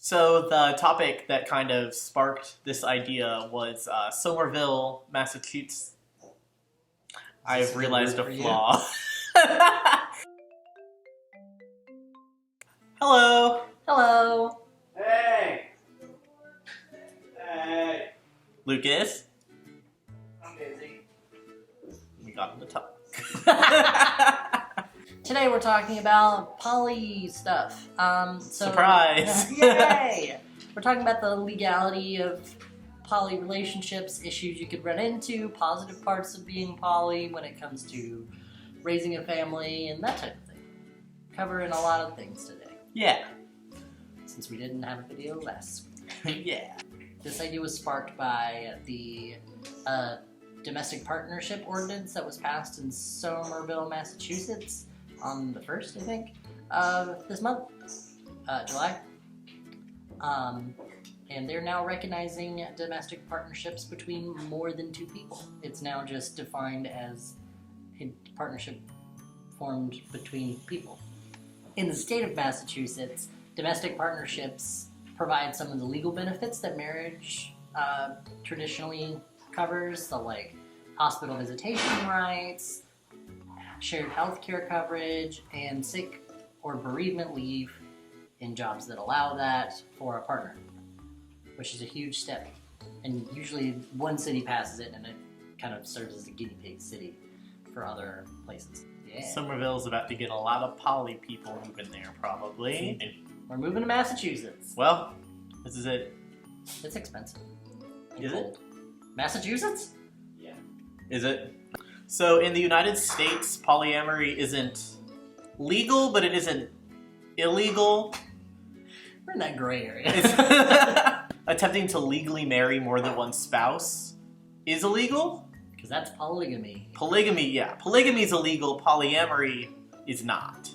So the topic that kind of sparked this idea was Somerville, Massachusetts. I've realized a flaw. Hello. Hello. Hey! Hey! Lucas. I'm busy. We got him to talk. Today we're talking about poly stuff. Surprise! Yay! We're talking about the legality of poly relationships, issues you could run into, positive parts of being poly when it comes to raising a family, and that type of thing. Covering a lot of things today. Yeah. Since we didn't have a video last week. Yeah. This idea was sparked by the domestic partnership ordinance that was passed in Somerville, Massachusetts on the 1st, I think, of this month, July. And they're now recognizing domestic partnerships between more than two people. It's now just defined as a partnership formed between people. In the state of Massachusetts, domestic partnerships provide some of the legal benefits that marriage traditionally covers, so like hospital visitation rights, shared health care coverage, and sick or bereavement leave in jobs that allow that for a partner, which is a huge step. And usually one city passes it and it kind of serves as a guinea pig city for other places. Yeah. Somerville's about to get a lot of poly people moving there, probably. We're moving to Massachusetts. Well, this is it. It's expensive. And Is it? cold. Massachusetts? Yeah. Is it? So in the United States, polyamory isn't legal, but it isn't illegal. We're in that gray area. It's attempting to legally marry more than one spouse is illegal. Because that's polygamy. Polygamy, yeah. Polygamy is illegal. Polyamory is not.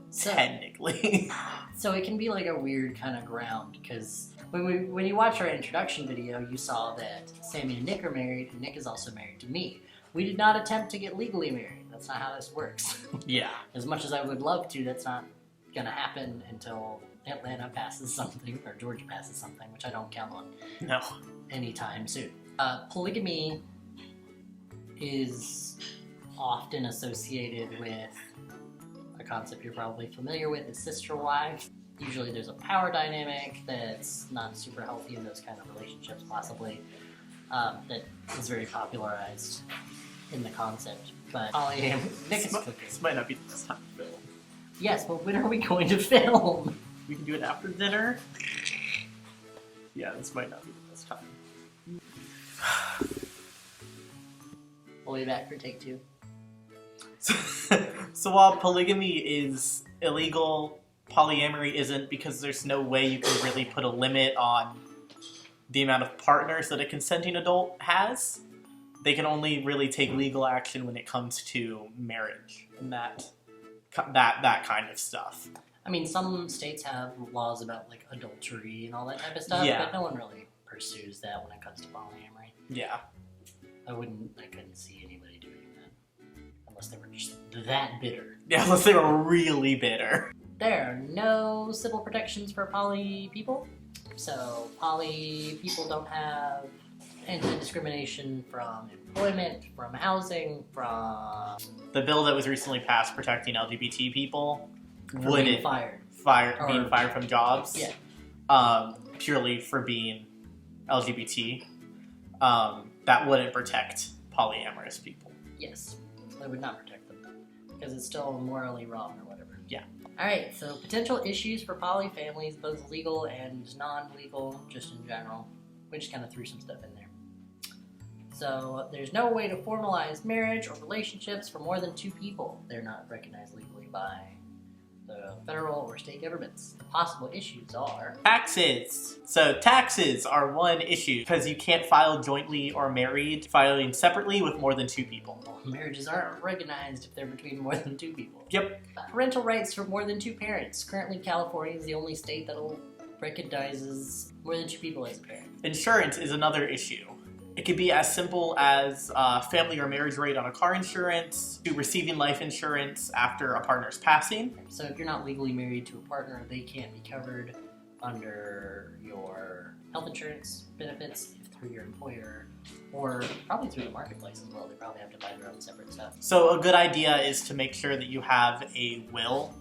So- Technically. So it can be like a weird kind of ground, because when you watch our introduction video, you saw that Sammie and Nick are married, and Nick is also married to me. We did not attempt to get legally married. That's not how this works. Yeah. As much as I would love to, that's not gonna happen until Atlanta passes something, or Georgia passes something, which I don't count on No. anytime soon. Polygamy is often associated with a concept you're probably familiar with, is sister wives. Usually there's a power dynamic that's not super healthy in those kind of relationships, possibly, that is very popularized in the concept. But Nick is cooking. This might not be the best time to film. Yes, but when are we going to film? We can do it after dinner. Yeah, this might not be the best time. We'll be back for take 2. So while polygamy is illegal, polyamory isn't, because there's no way you can really put a limit on the amount of partners that a consenting adult has. They can only really take legal action when it comes to marriage and that kind of stuff. I mean, some states have laws about like adultery and all that type of stuff, Yeah. but no one really pursues that when it comes to polyamory. Yeah. I couldn't see anybody doing that. Unless they were just that bitter. Yeah, unless they were really bitter. There are no civil protections for poly people. So poly people don't have anti-discrimination from employment, from housing, from The bill that was recently passed protecting LGBT people being wouldn't fired. being fired from jobs. Yeah. Purely for being LGBT. That wouldn't protect polyamorous people. Yes, that would not protect them because it's still morally wrong or whatever. Yeah. All right, so potential issues for poly families, both legal and non-legal, just in general. We just kind of threw some stuff in there. So there's no way to formalize marriage or relationships for more than two people. They're not recognized legally by the federal or state governments. The possible issues are Taxes. So taxes are one issue because you can't file jointly or married, filing separately with more than two people. marriages aren't recognized if they're between more than two people. Yep. Parental rights for more than two parents. Currently, California is the only state that recognizes more than two people as a parent. Insurance is another issue. It could be as simple as family or marriage rate on a car insurance to receiving life insurance after a partner's passing. So if you're not legally married to a partner, they can't be covered under your health insurance benefits through your employer, or probably through the marketplace as well. They probably have to buy their own separate stuff. So a good idea is to make sure that you have a will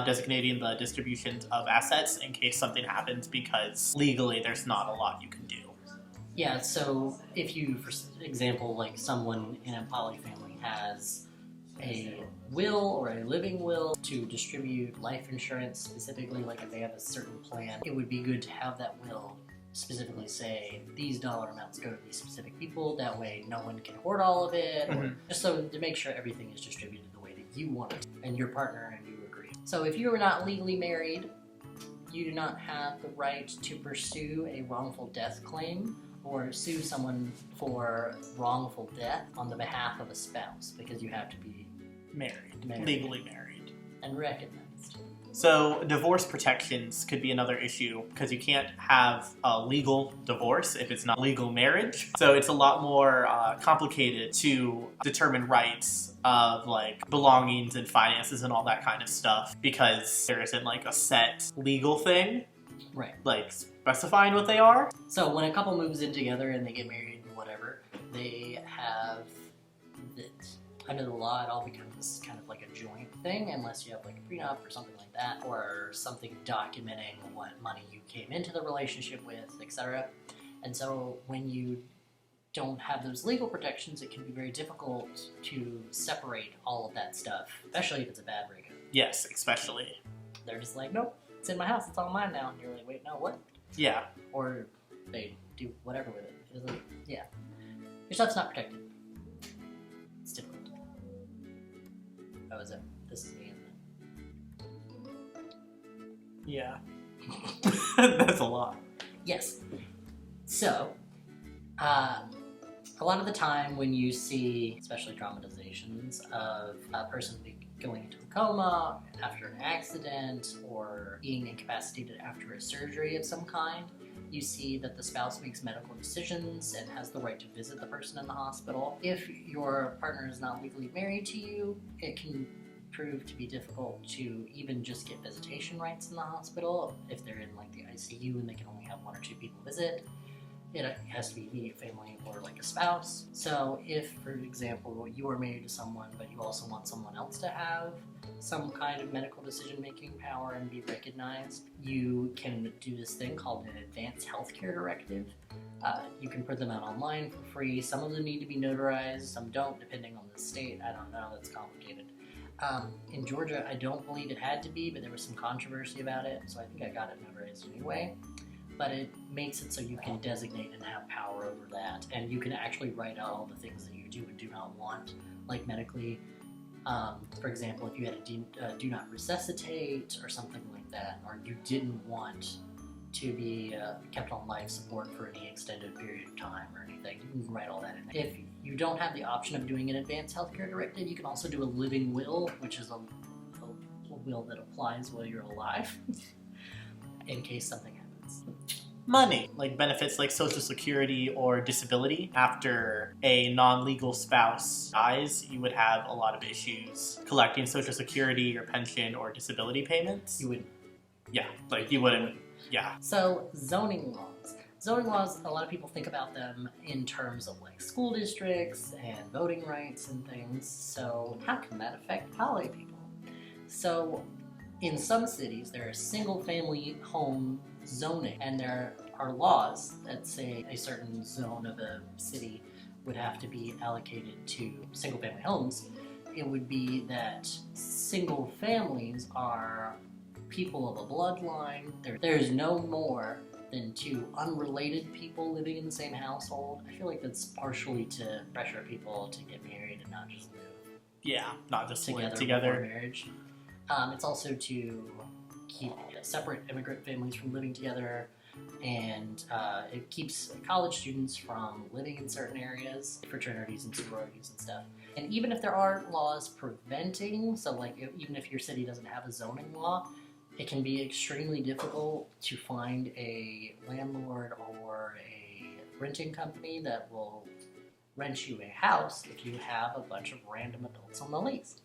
designating the distributions of assets in case something happens, because legally there's not a lot you can do. Yeah, so if you, for example, like someone in a poly family has a will or a living will to distribute life insurance specifically, like if they have a certain plan, it would be good to have that will specifically say these dollar amounts go to these specific people. That way no one can hoard all of it, or just so to make sure everything is distributed the way that you want it and your partner and you agree. So if you are not legally married, you do not have the right to pursue a wrongful death claim or sue someone for wrongful death on the behalf of a spouse, because you have to be Married. Married. Legally married. and recognized. So divorce protections could be another issue, because you can't have a legal divorce if it's not legal marriage. So it's a lot more complicated to determine rights of like belongings and finances and all that kind of stuff, because there isn't like a set legal thing, Right. like specifying what they are. So when a couple moves in together and they get married and whatever, they have that under the law it all becomes kind of like a joint thing, unless you have like a prenup or something like that, or something documenting what money you came into the relationship with, etc. And so when you don't have those legal protections, it can be very difficult to separate all of that stuff, especially if it's a bad breakup. Yes, especially. They're just like, nope, it's in my house, it's all mine now. And you're like, wait, no, what? Yeah. Or they do whatever with it. It doesn't, yeah. Your stuff's not protected. It's difficult. Oh, is it? This is me, isn't it? Yeah. That's a lot. Yes. So, a lot of the time when you see, especially traumatizations of a person going into a coma after an accident or being incapacitated after a surgery of some kind, you see that the spouse makes medical decisions and has the right to visit the person in the hospital. If your partner is not legally married to you, it can prove to be difficult to even just get visitation rights in the hospital if they're in like the ICU and they can only have one or two people visit. It has to be immediate family or like a spouse. So if, for example, you are married to someone but you also want someone else to have some kind of medical decision-making power and be recognized, you can do this thing called an advanced healthcare directive. You can print them out online for free. Some of them need to be notarized, some don't, depending on the state. I don't know, that's complicated. In Georgia, I don't believe it had to be, but there was some controversy about it, so I think I got it notarized anyway. But it makes it so you can designate and have power over that, and you can actually write out all the things that you do and do not want, like medically. For example, if you had a do not resuscitate or something like that, or you didn't want to be kept on life support for any extended period of time or anything, you can write all that in there. If you don't have the option of doing an advanced healthcare directive, you can also do a living will, which is a will that applies while you're alive, in case something happens. Money, like benefits like Social Security or disability. After a non-legal spouse dies, you would have a lot of issues collecting Social Security or pension or disability payments. You would. Yeah, like you wouldn't. Yeah. So zoning laws. Zoning laws, a lot of people think about them in terms of like school districts and voting rights and things. So how can that affect poly people? So in some cities, there are single-family home zoning, and there are laws that say a certain zone of a city would have to be allocated to single-family homes. It would be that single families are people of a bloodline. There's no more than two unrelated people living in the same household. I feel like that's partially to pressure people to get married and not just live Yeah, not just live before together. marriage. It's also to keep separate immigrant families from living together, and it keeps college students from living in certain areas, fraternities and sororities and stuff. And even if there are laws preventing, so like even if your city doesn't have a zoning law, it can be extremely difficult to find a landlord or a renting company that will rent you a house if you have a bunch of random adults on the lease.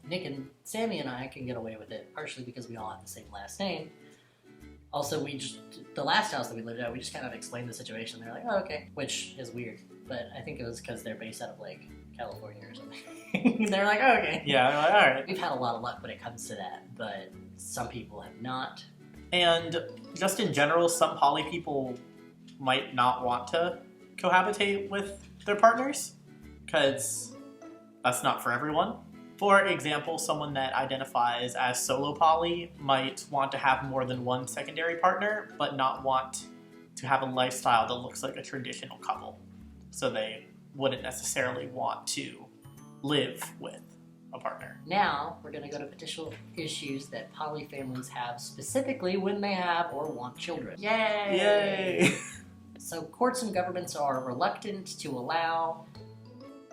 Nick and Sammie and I can get away with it, partially because we all have the same last name. Also, the last house that we lived at, we just kind of explained the situation. They're like, oh, okay, which is weird. But I think it was because they're based out of, like, California or something. They're like, oh, okay. Yeah, I'm like, all right. We've had a lot of luck when it comes to that, but some people have not. And just in general, some poly people might not want to cohabitate with their partners because that's not for everyone. For example, someone that identifies as solo poly might want to have more than one secondary partner, but not want to have a lifestyle that looks like a traditional couple. So they wouldn't necessarily want to live with a partner. Now, we're going to go to potential issues that poly families have specifically when they have or want children. Yay! Yay! So courts and governments are reluctant to allow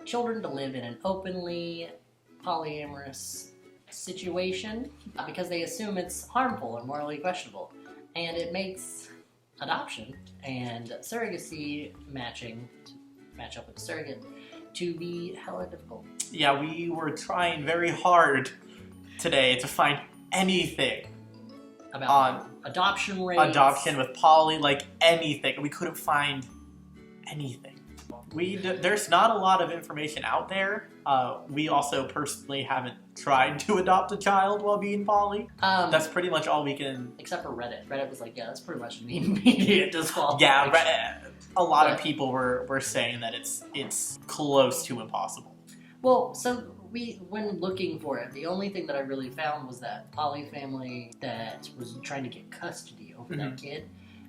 children to live in an openly polyamorous situation because they assume it's harmful or morally questionable. And it makes adoption and surrogacy match up with a surrogate to be hella difficult. Yeah, we were trying very hard today to find anything About on adoption rates. adoption with poly, like anything. We couldn't find anything. There's not a lot of information out there. We also personally haven't tried to adopt a child while being poly. That's pretty much all we can. Except for Reddit. Reddit was like, yeah, that's pretty much an immediate disqualification. Yeah, a lot of people were saying that it's close to impossible. Well, so when looking for it, the only thing that I really found was that poly family that was trying to get custody over that kid,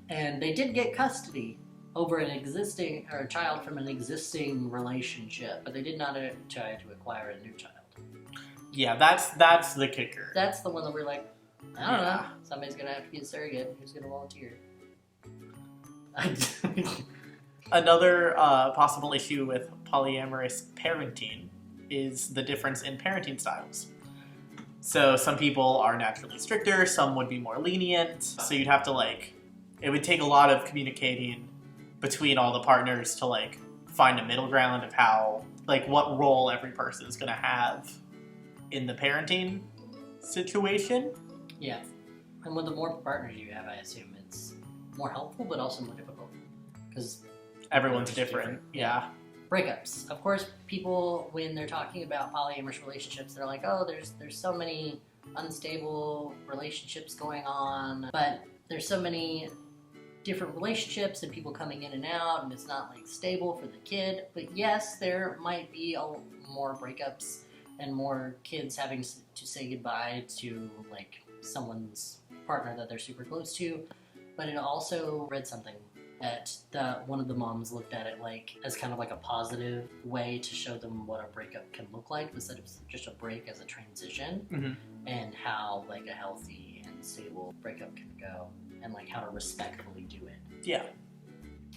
and they did get custody over a child from an existing relationship, but they did not try to acquire a new child. Yeah, that's the kicker. That's the one that we're like, I don't know. Somebody's gonna have to be a surrogate. Who's gonna volunteer? Another possible issue with polyamorous parenting is the difference in parenting styles. So some people are naturally stricter, some would be more lenient. So you'd have to it would take a lot of communicating between all the partners to find a middle ground of how, what role every person is going to have in the parenting situation. Yeah. And with the more partners you have, I assume it's more helpful, but also more difficult. Because everyone's different. Yeah. Breakups. Of course, people, when they're talking about polyamorous relationships, they're like, oh, there's so many unstable relationships going on, but there's so many different relationships and people coming in and out, and it's not stable for the kid. But yes, there might be more breakups and more kids having to say goodbye to someone's partner that they're super close to. But it also read something that one of the moms looked at it as kind of a positive way to show them what a breakup can look like instead of just a break as a transition, and how a healthy and stable breakup can go, and how to respectfully do it. Yeah.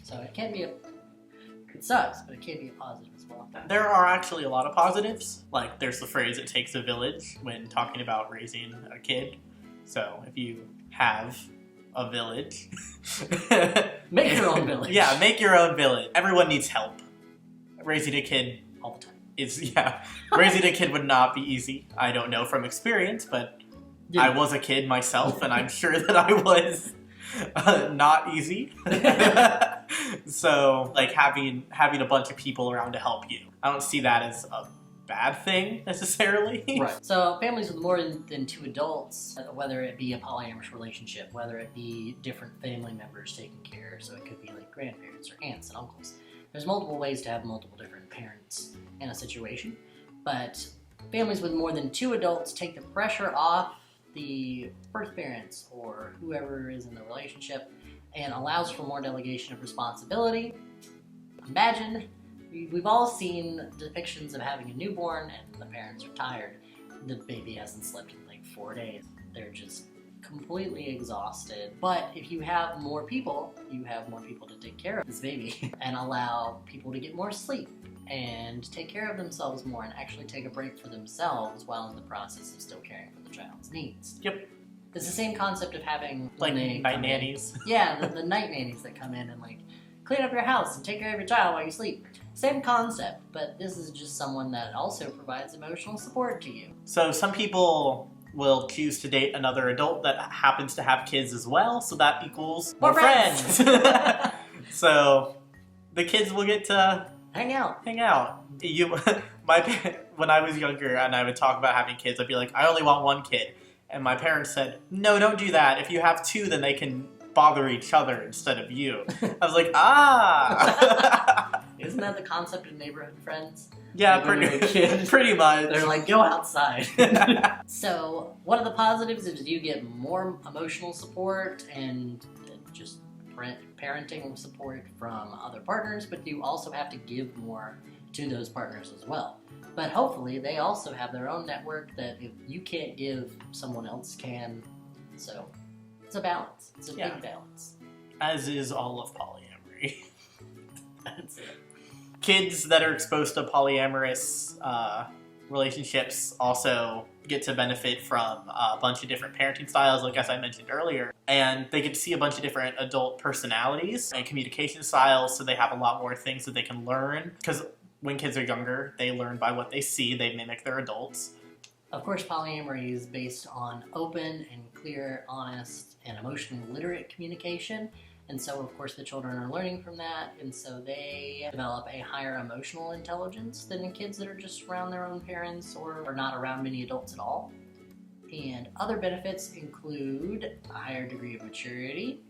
So it can be it sucks, but it can be a positive as well. There are actually a lot of positives. There's the phrase "it takes a village" when talking about raising a kid. So if you have a village, make your own village. Yeah, make your own village. Everyone needs help. Raising a kid all the time raising a kid would not be easy. I don't know from experience, but I was a kid myself, and I'm sure that I was not easy. So having a bunch of people around to help you, I don't see that as a bad thing necessarily. Right. So families with more than two adults, whether it be a polyamorous relationship, whether it be different family members taking care, so it could be grandparents or aunts and uncles. There's multiple ways to have multiple different parents in a situation, but families with more than two adults take the pressure off the birth parents or whoever is in the relationship and allows for more delegation of responsibility. Imagine, we've all seen depictions of having a newborn and the parents are tired. The baby hasn't slept in 4 days. They're just completely exhausted. But if you have more people, to take care of this baby and allow people to get more sleep and take care of themselves more and actually take a break for themselves while in the process of still caring for the child's needs. Yep. It's the same concept of having night nannies. Yeah, the night nannies that come in and clean up your house and take care of your child while you sleep. Same concept, but this is just someone that also provides emotional support to you. So some people will choose to date another adult that happens to have kids as well, so that equals More more friends. So the kids will get to Hang out. hang out. When I was younger and I would talk about having kids, I'd be like, I only want one kid. And my parents said, no, don't do that. If you have two, then they can bother each other instead of you. I was like, ah! Isn't that the concept of neighborhood friends? Yeah, Like when you're a kid, pretty much. They're like, go outside. So, one of the positives is you get more emotional support and just parenting support from other partners, but you also have to give more to those partners as well. But hopefully, they also have their own network that if you can't give, someone else can. So, it's a balance. It's a Yeah. big balance. As is all of polyamory. That's it. Kids that are exposed to polyamorous relationships also get to benefit from a bunch of different parenting styles, like as I mentioned earlier. And they get to see a bunch of different adult personalities and communication styles, so they have a lot more things that they can learn. Because when kids are younger, they learn by what they see, they mimic their adults. Of course, polyamory is based on open and clear, honest, and emotionally literate communication. And so, of course, the children are learning from that, and so they develop a higher emotional intelligence than the kids that are just around their own parents or are not around many adults at all. And other benefits include a higher degree of maturity,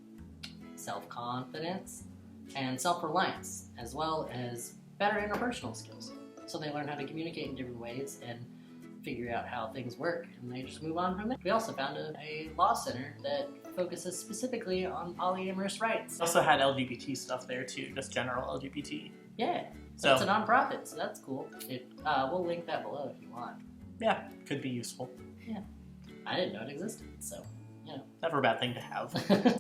self-confidence, and self-reliance, as well as better interpersonal skills. So they learn how to communicate in different ways and figure out how things work, and they just move on from it. We also found a law center that focuses specifically on polyamorous rights. Also had LGBT stuff there too, just general LGBT. Yeah, So- it's a nonprofit, so that's cool. We'll link that below if you want. Yeah, could be useful. I didn't know it existed, so, Never a bad thing to have.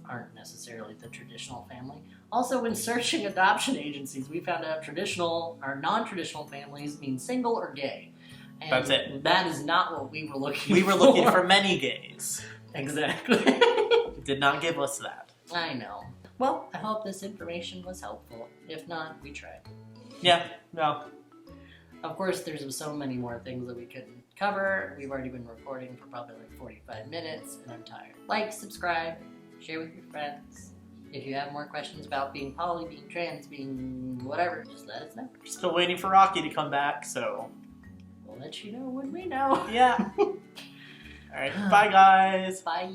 aren't necessarily the traditional family. Also, when searching adoption agencies, we found out traditional or non-traditional families mean single or gay. And That's it. That is not what we were looking We were looking for many gays. Exactly. It did not give us that. I know. Well, I hope this information was helpful. If not, we tried. Yeah, no. Of course, there's so many more things that we couldn't cover. We've already been recording for probably like 45 minutes, and I'm tired. Like, subscribe, share with your friends. If you have more questions about being poly, being trans, being whatever, just let us know. Still waiting for Rocky to come back, so We'll let you know when we know. yeah. Alright, bye guys. Bye.